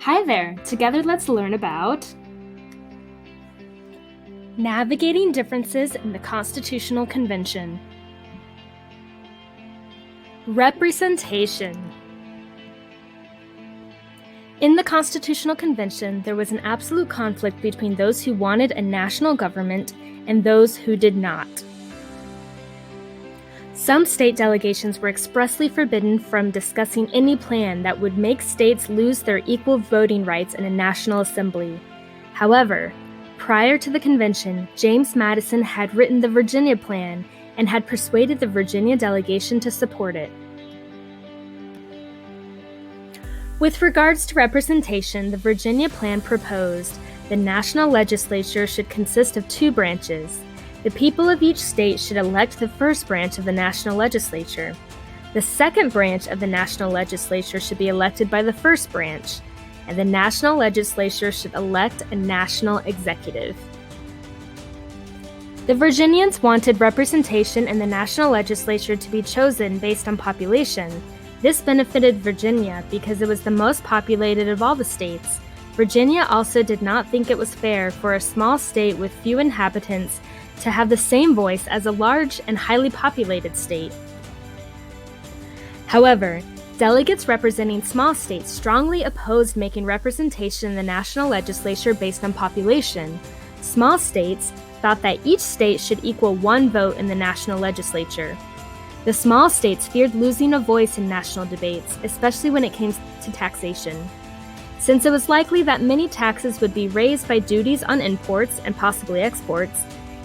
Hi there! Together let's learn about navigating differences in the Constitutional Convention. Representation. In the Constitutional Convention, there was an absolute conflict between those who wanted a national government and those who did not. Some state delegations were expressly forbidden from discussing any plan that would make states lose their equal voting rights in a national assembly. However, prior to the convention, James Madison had written the Virginia Plan and had persuaded the Virginia delegation to support it. With regards to representation, the Virginia Plan proposed the National Legislature should consist of two branches. The people of each state should elect the first branch of the National Legislature. The second branch of the National Legislature should be elected by the first branch, and the National Legislature should elect a national executive. The Virginians wanted representation in the National Legislature to be chosen based on population. This benefited Virginia because it was the most populated of all the states. Virginia also did not think it was fair for a small state with few inhabitants to have the same voice as a large and highly populated state. However, delegates representing small states strongly opposed making representation in the National Legislature based on population. Small states thought that each state should equal one vote in the National Legislature. The small states feared losing a voice in national debates, especially when it came to taxation. Since it was likely that many taxes would be raised by duties on imports and possibly exports,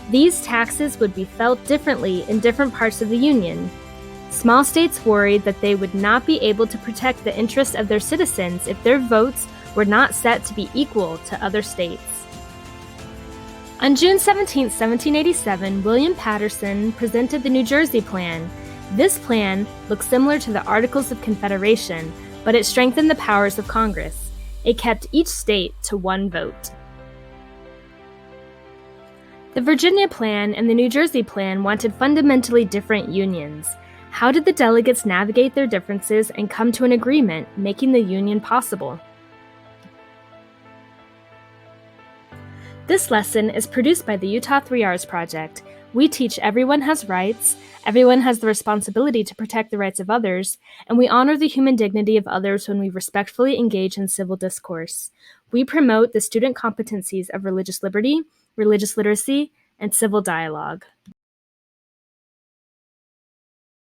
these taxes would be felt differently in different parts of the Union. Small states worried that they would not be able to protect the interests of their citizens if their votes were not set to be equal to other states. On June 17, 1787, William Paterson presented the New Jersey Plan. This plan looked similar to the Articles of Confederation, but it strengthened the powers of Congress. It kept each state to one vote. The Virginia Plan and the New Jersey Plan wanted fundamentally different unions. How did the delegates navigate their differences and come to an agreement, making the union possible? This lesson is produced by the Utah 3Rs Project. We teach everyone has rights, everyone has the responsibility to protect the rights of others, and we honor the human dignity of others when we respectfully engage in civil discourse. We promote the student competencies of religious liberty, religious literacy, and civil dialogue.